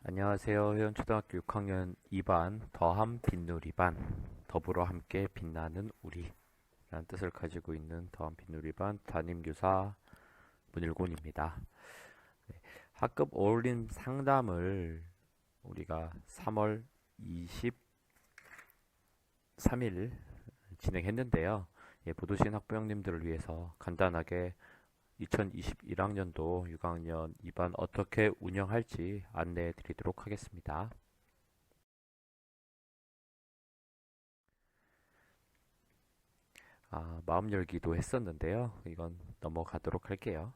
안녕하세요. 회원초등학교 6학년 2반 더함 빛누리반 더불어 함께 빛나는 우리 라는 뜻을 가지고 있는 더함 빛누리반 담임교사 문일곤입니다. 학급 어울림 상담을 우리가 3월 23일 진행했는데요. 보도신 학부형님들을 위해서 간단하게 2021학년도 6학년 2반 어떻게 운영할지 안내해 드리도록 하겠습니다. 마음 열기도 했었는데요. 이건 넘어가도록 할게요.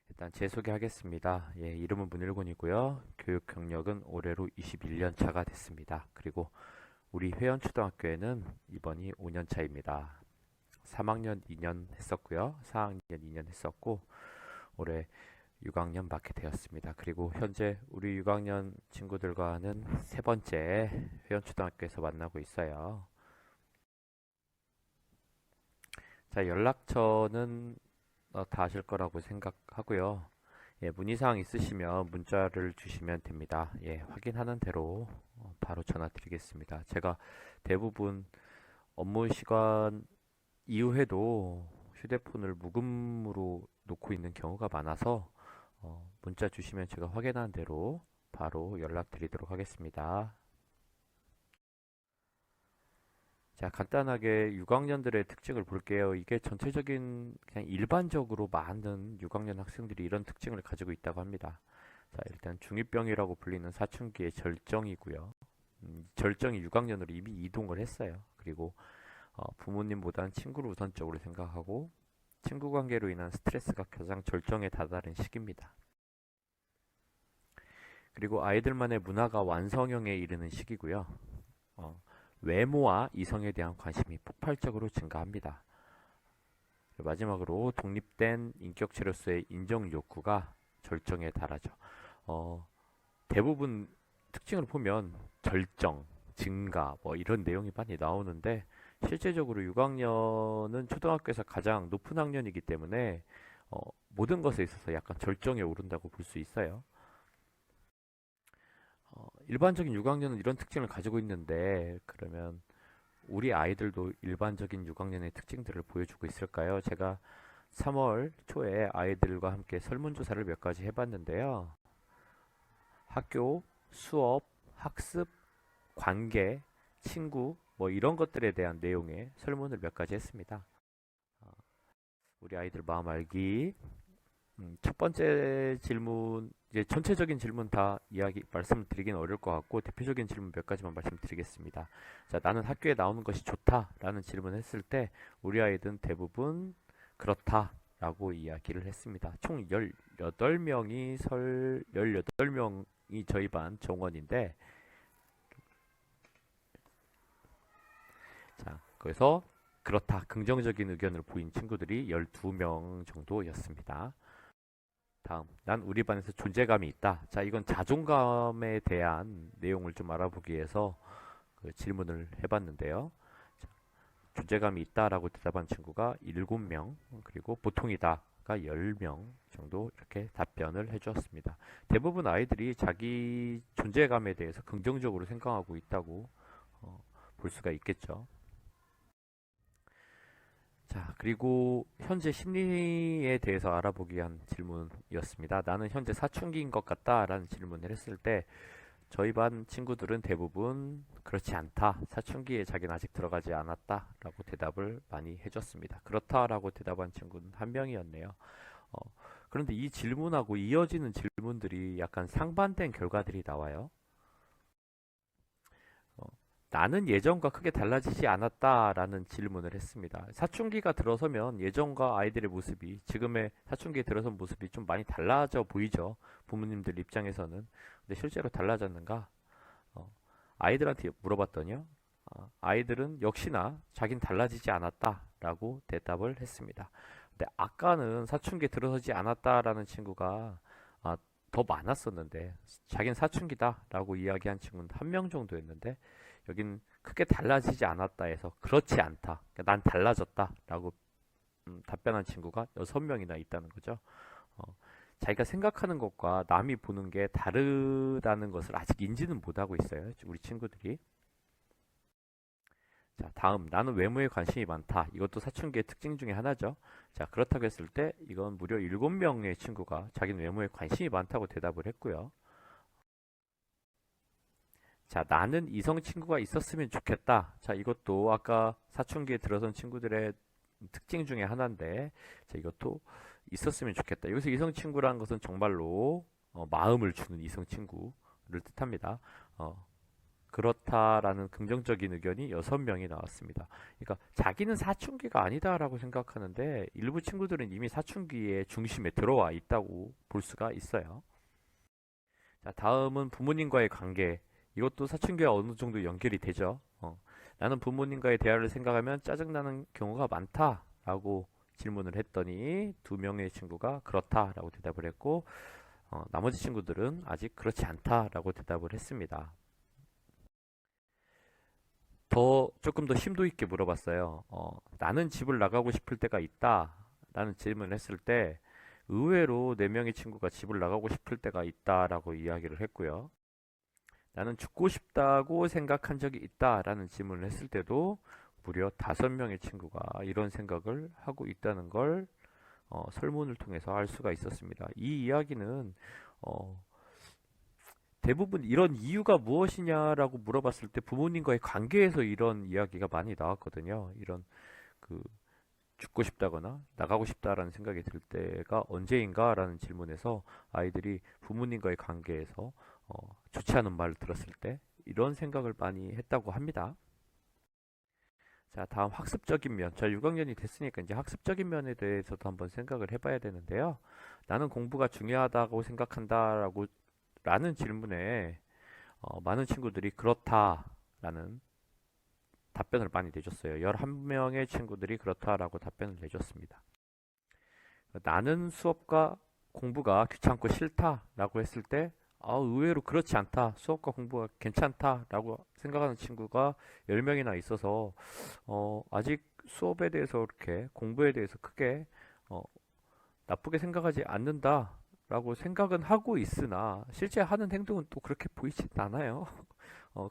일단 제 소개하겠습니다. 이름은 문일곤이고요. 교육 경력은 올해로 21년 차가 됐습니다. 그리고 우리 회원초등학교에는 이번이 5년 차입니다. 3학년 2년 했었고요. 4학년 2년 했었고 올해 6학년 맡게 되었습니다. 그리고 현재 우리 6학년 친구들과는 세 번째 회원초등학교에서 만나고 있어요. 자, 연락처는 다 아실 거라고 생각하고요. 문의사항 있으시면 문자를 주시면 됩니다. 확인하는 대로 바로 전화 드리겠습니다. 제가 대부분 업무 시간 이후에도 휴대폰을 묵음으로 놓고 있는 경우가 많아서 문자 주시면 제가 확인한 대로 바로 연락드리도록 하겠습니다. 자, 간단하게 6학년들의 특징을 볼게요. 이게 전체적인 그냥 일반적으로 많은 6학년 학생들이 이런 특징을 가지고 있다고 합니다. 자, 일단 중2병이라고 불리는 사춘기의 절정이고요. 절정이 6학년으로 이미 이동을 했어요. 그리고 부모님보다는 친구를 우선적으로 생각하고 친구 관계로 인한 스트레스가 가장 절정에 다다른 시기입니다. 그리고 아이들만의 문화가 완성형에 이르는 시기고요. 외모와 이성에 대한 관심이 폭발적으로 증가합니다. 마지막으로 독립된 인격체로서의 인정 욕구가 절정에 달하죠. 대부분 특징을 보면 절정, 증가 뭐 이런 내용이 많이 나오는데 실제적으로 6학년은 초등학교에서 가장 높은 학년이기 때문에 모든 것에 있어서 약간 절정에 오른다고 볼 수 있어요. 일반적인 6학년은 이런 특징을 가지고 있는데 그러면 우리 아이들도 일반적인 6학년의 특징들을 보여주고 있을까요? 제가 3월 초에 아이들과 함께 설문조사를 몇 가지 해봤는데요. 학교, 수업, 학습, 관계, 친구 뭐 이런 것들에 대한 내용의 설문을 몇 가지 했습니다. 어, 우리 아이들 마음 알기. 첫 번째 질문, 이제 전체적인 질문 다 말씀드리긴 어려울 것 같고, 대표적인 질문 몇 가지만 말씀드리겠습니다. 자, 나는 학교에 나오는 것이 좋다 라는 질문을 했을 때, 우리 아이들은 대부분 그렇다 라고 이야기를 했습니다. 총 18명이 저희 반 정원인데, 자, 그래서 그렇다, 긍정적인 의견을 보인 친구들이 12명 정도였습니다. 다음, 난 우리 반에서 존재감이 있다. 자, 이건 자존감에 대한 내용을 좀 알아보기 위해서 그 질문을 해봤는데요. 자, 존재감이 있다라고 대답한 친구가 7명, 그리고 보통이다가 10명 정도 이렇게 답변을 해주었습니다. 대부분 아이들이 자기 존재감에 대해서 긍정적으로 생각하고 있다고 볼 수가 있겠죠. 자, 그리고 현재 심리에 대해서 알아보기 위한 질문이었습니다. 나는 현재 사춘기인 것 같다 라는 질문을 했을 때 저희 반 친구들은 대부분 그렇지 않다. 사춘기에 자기는 아직 들어가지 않았다 라고 대답을 많이 해줬습니다. 그렇다라고 대답한 친구는 한 명이었네요. 어, 그런데 이 질문하고 이어지는 질문들이 약간 상반된 결과들이 나와요. 어, 나는 예전과 크게 달라지지 않았다라는 질문을 했습니다. 사춘기가 들어서면 예전과 아이들의 모습이 지금의 사춘기에 들어선 모습이 좀 많이 달라져 보이죠. 부모님들 입장에서는. 근데 실제로 달라졌는가? 어, 아이들한테 물어봤더니요. 아이들은 역시나 자긴 달라지지 않았다라고 대답을 했습니다. 근데 아까는 사춘기에 들어서지 않았다라는 친구가 더 많았었는데 자긴 사춘기다라고 이야기한 친구는 한 명 정도였는데 여긴 크게 달라지지 않았다 해서 그렇지 않다. 그러니까 난 달라졌다 라고 답변한 친구가 6명이나 있다는 거죠. 어, 자기가 생각하는 것과 남이 보는 게 다르다는 것을 아직 인지는 못하고 있어요. 우리 친구들이. 자, 다음. 나는 외모에 관심이 많다. 이것도 사춘기의 특징 중에 하나죠. 자, 그렇다고 했을 때 이건 무려 7명의 친구가 자기는 외모에 관심이 많다고 대답을 했고요. 자, 나는 이성 친구가 있었으면 좋겠다. 자, 이것도 아까 사춘기에 들어선 친구들의 특징 중에 하나인데, 자, 이것도 있었으면 좋겠다. 여기서 이성 친구라는 것은 정말로 마음을 주는 이성 친구를 뜻합니다. 어, 그렇다라는 긍정적인 의견이 6명이 나왔습니다. 그러니까 자기는 사춘기가 아니다라고 생각하는데 일부 친구들은 이미 사춘기의 중심에 들어와 있다고 볼 수가 있어요. 자, 다음은 부모님과의 관계. 이것도 사춘기와 어느 정도 연결이 되죠. 나는 부모님과의 대화를 생각하면 짜증나는 경우가 많다라고 질문을 했더니 2명의 친구가 그렇다라고 대답을 했고 나머지 친구들은 아직 그렇지 않다라고 대답을 했습니다. 조금 더 심도 있게 물어봤어요. 나는 집을 나가고 싶을 때가 있다. 라는 질문을 했을 때 의외로 4명의 친구가 집을 나가고 싶을 때가 있다라고 이야기를 했고요. 나는 죽고 싶다고 생각한 적이 있다라는 질문을 했을 때도 무려 5명의 친구가 이런 생각을 하고 있다는 걸 설문을 통해서 알 수가 있었습니다. 이 이야기는 어, 대부분 이런 이유가 무엇이냐라고 물어봤을 때 부모님과의 관계에서 이런 이야기가 많이 나왔거든요. 이런 그 죽고 싶다거나 나가고 싶다라는 생각이 들 때가 언제인가라는 질문에서 아이들이 부모님과의 관계에서 좋지 않은 말을 들었을 때 이런 생각을 많이 했다고 합니다. 자, 다음 학습적인 면. 자, 6학년이 됐으니까 이제 학습적인 면에 대해서도 한번 생각을 해봐야 되는데요. 나는 공부가 중요하다고 생각한다라고 라는 질문에 많은 친구들이 그렇다라는 답변을 많이 내줬어요. 11명의 친구들이 그렇다라고 답변을 내줬습니다. 나는 수업과 공부가 귀찮고 싫다라고 했을 때 의외로 그렇지 않다. 수업과 공부가 괜찮다라고 생각하는 친구가 10명이나 있어서 아직 수업에 대해서 그렇게 공부에 대해서 크게 어, 나쁘게 생각하지 않는다라고 생각은 하고 있으나 실제 하는 행동은 또 그렇게 보이진 않아요.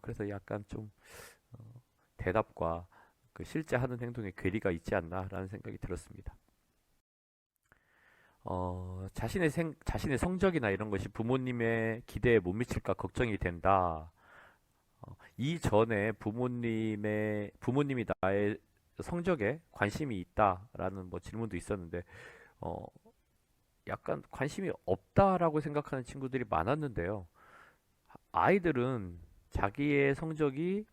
그래서 약간 좀 대답과 그 실제 하는 행동에 괴리가 있지 않나라는 생각이 들었습니다. 자신의 성적이나 이런 것이 부모님의 기대에 못 미칠까 걱정이 된다. 이전에 부모님이 나의 성적에 관심이 있다라는 뭐 질문도 있었는데, 어, 약간 관심이 없다라고 생각하는 친구들이 많았는데요. 아이들은 자기의 성적이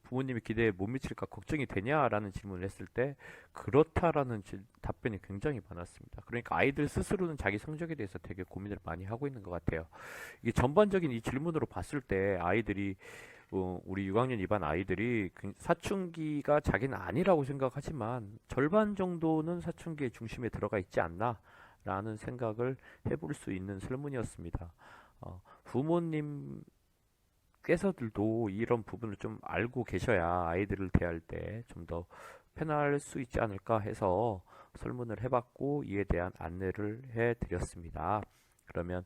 부모님의 기대에 못 미칠까 걱정이 되냐라는 질문을 했을 때 그렇다라는 답변이 굉장히 많았습니다. 그러니까 아이들 스스로는 자기 성적에 대해서 되게 고민을 많이 하고 있는 것 같아요. 이게 전반적인 이 질문으로 봤을 때 아이들이 우리 6학년 2반 아이들이 사춘기가 자기는 아니라고 생각하지만 절반 정도는 사춘기의 중심에 들어가 있지 않나 라는 생각을 해볼 수 있는 설문이었습니다. 부모님 께서들도 이런 부분을 좀 알고 계셔야 아이들을 대할 때 좀 더 편할 수 있지 않을까 해서 설문을 해봤고 이에 대한 안내를 해드렸습니다. 그러면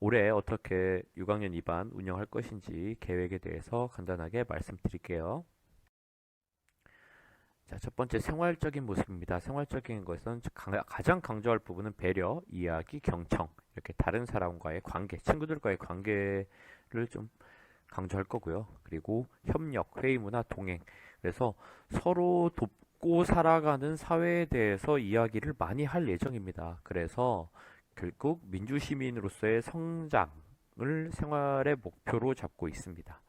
올해 어떻게 6학년 2반 운영할 것인지 계획에 대해서 간단하게 말씀드릴게요. 자, 첫 번째 생활적인 모습입니다. 생활적인 것은 가장 강조할 부분은 배려, 이야기, 경청 이렇게 다른 사람과의 관계, 친구들과의 관계를 좀 강조할 거고요. 그리고 협력, 회의 문화, 동행. 그래서 서로 돕고 살아가는 사회에 대해서 이야기를 많이 할 예정입니다. 그래서 결국 민주시민으로서의 성장을 생활의 목표로 잡고 있습니다.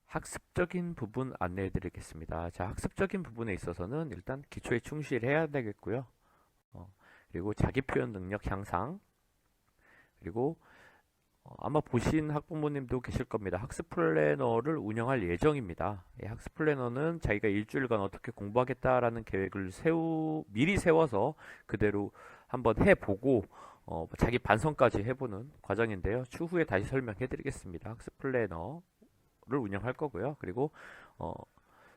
학습적인 부분 안내해 드리겠습니다. 자, 학습적인 부분에 있어서는 일단 기초에 충실해야 되겠고요. 그리고 자기 표현 능력 향상, 그리고 아마 보신 학부모님도 계실 겁니다. 학습 플래너를 운영할 예정입니다. 학습 플래너는 자기가 일주일간 어떻게 공부하겠다라는 계획을 미리 세워서 그대로 한번 해보고 자기 반성까지 해보는 과정인데요. 추후에 다시 설명해 드리겠습니다. 학습 플래너를 운영할 거고요. 그리고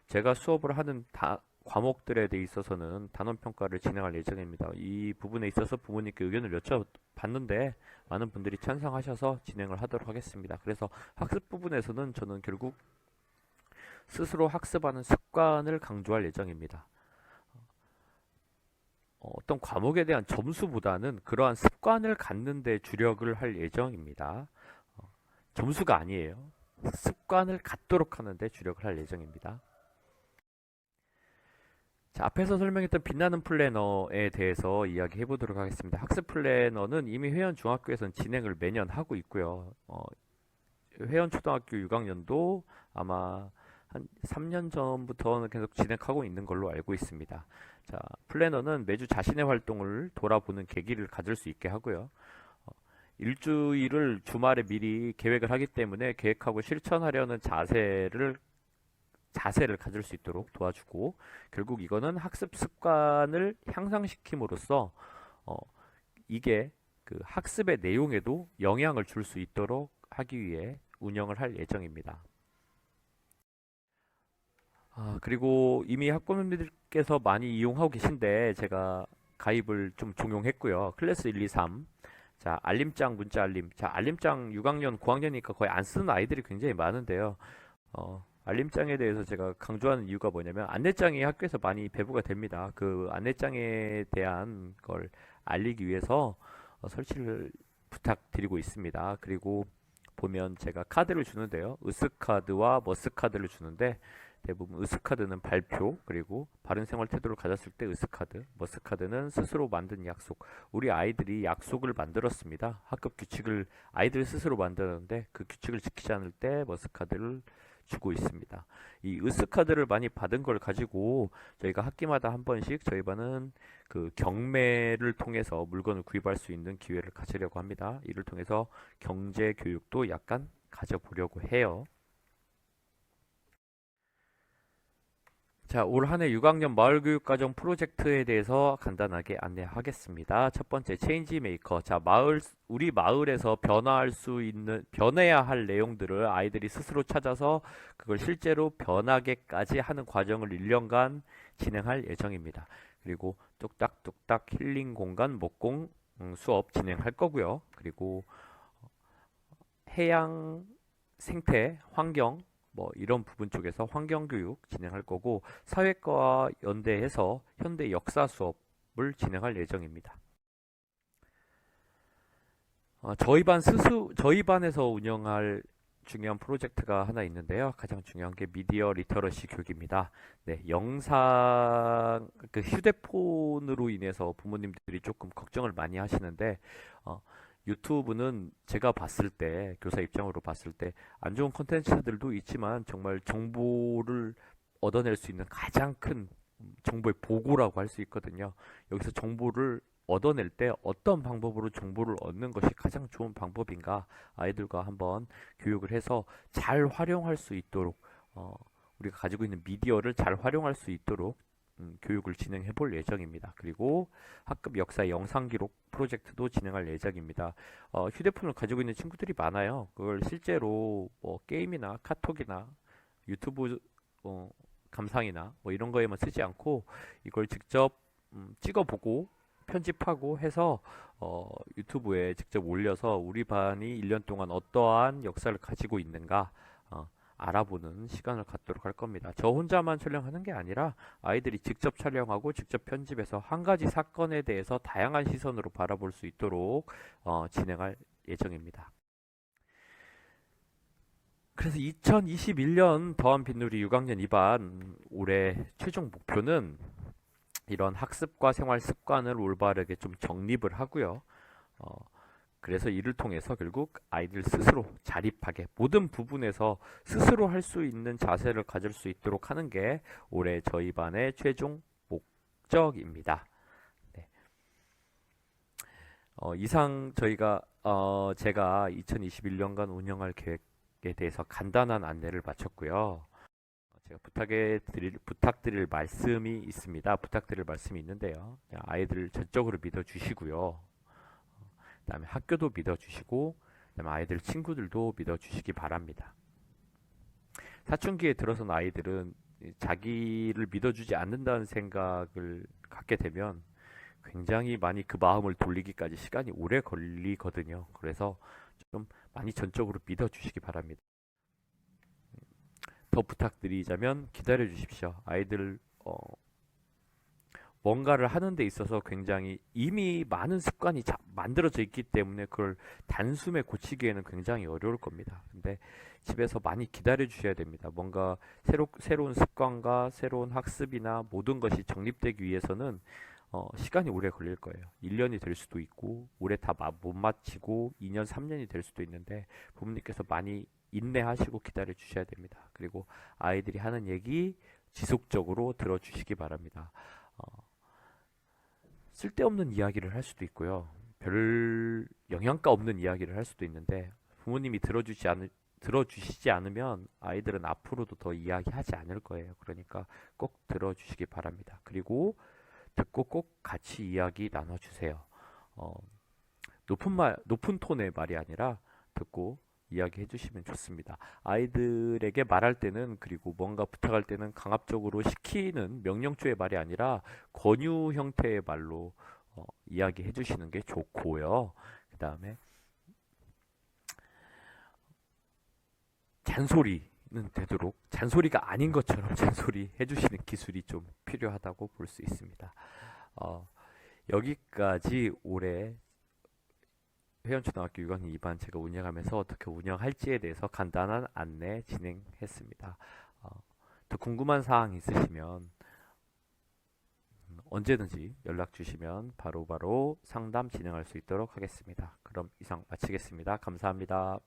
제가 수업을 하는 과목들에 대해 있어서는 단원 평가를 진행할 예정입니다. 이 부분에 있어서 부모님께 의견을 여쭤봤는데 많은 분들이 찬성하셔서 진행을 하도록 하겠습니다. 그래서 학습 부분에서는 저는 결국 스스로 학습하는 습관을 강조할 예정입니다. 어떤 과목에 대한 점수보다는 그러한 습관을 갖는 데 주력을 할 예정입니다. 점수가 아니에요. 습관을 갖도록 하는 데 주력을 할 예정입니다. 자, 앞에서 설명했던 빛나는 플래너에 대해서 이야기해 보도록 하겠습니다. 학습 플래너는 이미 회원 중학교에서는 진행을 매년 하고 있고요. 회원 초등학교 6학년도 아마 한 3년 전부터는 계속 진행하고 있는 걸로 알고 있습니다. 자, 플래너는 매주 자신의 활동을 돌아보는 계기를 가질 수 있게 하고요. 일주일을 주말에 미리 계획을 하기 때문에 계획하고 실천하려는 자세를 가질 수 있도록 도와주고, 결국 이거는 학습 습관을 향상시킴으로써 이게 그 학습의 내용에도 영향을 줄 수 있도록 하기 위해 운영을 할 예정입니다. 그리고 이미 학부모님들께서 많이 이용하고 계신데 제가 가입을 좀 종용했고요. 클래스 1, 2, 3. 자, 알림장, 문자 알림. 자, 알림장 6학년, 9학년이니까 거의 안 쓰는 아이들이 굉장히 많은데요. 알림장에 대해서 제가 강조하는 이유가 뭐냐면 안내장이 학교에서 많이 배부가 됩니다. 그 안내장에 대한 걸 알리기 위해서 설치를 부탁드리고 있습니다. 그리고 보면 제가 카드를 주는데요. 으스카드와 머스카드를 주는데 대부분 으스카드는 발표, 그리고 바른 생활 태도를 가졌을 때 으스카드, 머스카드는 스스로 만든 약속. 우리 아이들이 약속을 만들었습니다. 학급 규칙을 아이들 스스로 만드는데 그 규칙을 지키지 않을 때 머스카드를 주고 있습니다. 이 으스카드를 많이 받은 걸 가지고 저희가 학기마다 한 번씩 저희 반은 그 경매를 통해서 물건을 구입할 수 있는 기회를 가지려고 합니다. 이를 통해서 경제 교육도 약간 가져보려고 해요. 자, 올 한해 6학년 마을교육과정 프로젝트에 대해서 간단하게 안내하겠습니다. 첫 번째, 체인지 메이커. 자, 우리 마을에서 변해야 할 내용들을 아이들이 스스로 찾아서 그걸 실제로 변하게까지 하는 과정을 1년간 진행할 예정입니다. 그리고 뚝딱뚝딱 힐링 공간 목공 수업 진행할 거고요. 그리고 해양 생태, 환경, 뭐 이런 부분 쪽에서 환경교육 진행할 거고, 사회과와 연대해서 현대 역사 수업을 진행할 예정입니다. 저희 반에서 운영할 중요한 프로젝트가 하나 있는데요. 가장 중요한 게 미디어 리터러시 교육입니다. 네, 영상, 그 휴대폰으로 인해서 부모님들이 조금 걱정을 많이 하시는데, 유튜브는 제가 봤을 때, 교사 입장으로 봤을 때, 안 좋은 컨텐츠들도 있지만 정말 정보를 얻어낼 수 있는 가장 큰 정보의 보고라고 할 수 있거든요. 여기서 정보를 얻어낼 때 어떤 방법으로 정보를 얻는 것이 가장 좋은 방법인가, 아이들과 한번 교육을 해서 잘 활용할 수 있도록, 우리가 가지고 있는 미디어를 잘 활용할 수 있도록 교육을 진행해 볼 예정입니다. 그리고 학급 역사 영상 기록 프로젝트도 진행할 예정입니다. 휴대폰을 가지고 있는 친구들이 많아요. 그걸 실제로 뭐 게임이나 카톡이나 유튜브 감상이나 뭐 이런 거에만 쓰지 않고 이걸 직접 찍어보고 편집하고 해서 유튜브에 직접 올려서 우리 반이 1년 동안 어떠한 역사를 가지고 있는가 알아보는 시간을 갖도록 할 겁니다. 저 혼자만 촬영하는 게 아니라 아이들이 직접 촬영하고 직접 편집해서 한 가지 사건에 대해서 다양한 시선으로 바라볼 수 있도록 진행할 예정입니다. 그래서 2021년 더한 빗누리 6학년 2반 올해 최종 목표는 이런 학습과 생활 습관을 올바르게 좀 정립을 하고요. 그래서 이를 통해서 결국 아이들 스스로 자립하게 모든 부분에서 스스로 할 수 있는 자세를 가질 수 있도록 하는 게 올해 저희 반의 최종 목적입니다. 네. 이상 제가 2021년간 운영할 계획에 대해서 간단한 안내를 마쳤고요. 제가 부탁드릴 말씀이 있습니다. 부탁드릴 말씀이 있는데요. 아이들 전적으로 믿어주시고요. 그다음에 학교도 믿어주시고, 그다음에 아이들 친구들도 믿어주시기 바랍니다. 사춘기에 들어선 아이들은 자기를 믿어주지 않는다는 생각을 갖게 되면 굉장히 많이 그 마음을 돌리기까지 시간이 오래 걸리거든요. 그래서 좀 많이 전적으로 믿어주시기 바랍니다. 더 부탁드리자면 기다려 주십시오. 아이들 뭔가를 하는 데 있어서 굉장히 이미 많은 습관이 만들어져 있기 때문에 그걸 단숨에 고치기에는 굉장히 어려울 겁니다. 근데 집에서 많이 기다려 주셔야 됩니다. 뭔가 새로운 습관과 새로운 학습이나 모든 것이 정립되기 위해서는 시간이 오래 걸릴 거예요. 1년이 될 수도 있고 올해 다 못 마치고 2년, 3년이 될 수도 있는데 부모님께서 많이 인내하시고 기다려 주셔야 됩니다. 그리고 아이들이 하는 얘기 지속적으로 들어주시기 바랍니다. 어, 쓸데없는 이야기를 할 수도 있고요. 별 영양가 없는 이야기를 할 수도 있는데 부모님이 들어주시지 않으면 아이들은 앞으로도 더 이야기하지 않을 거예요. 그러니까 꼭 들어주시기 바랍니다. 그리고 듣고 꼭 같이 이야기 나눠주세요. 어, 높은 톤의 말이 아니라 듣고 이야기해 주시면 좋습니다. 아이들에게 말할 때는 그리고 뭔가 부탁할 때는 강압적으로 시키는 명령조의 말이 아니라 권유 형태의 말로 이야기해 주시는 게 좋고요. 그 다음에 잔소리는 되도록 잔소리가 아닌 것처럼 잔소리 해주시는 기술이 좀 필요하다고 볼 수 있습니다. 어, 여기까지 올해 회원초등학교 6학년 2반 제가 운영하면서 어떻게 운영할지에 대해서 간단한 안내 진행했습니다. 어, 더 궁금한 사항 있으시면 언제든지 연락 주시면 바로바로 상담 진행할 수 있도록 하겠습니다. 그럼 이상 마치겠습니다. 감사합니다.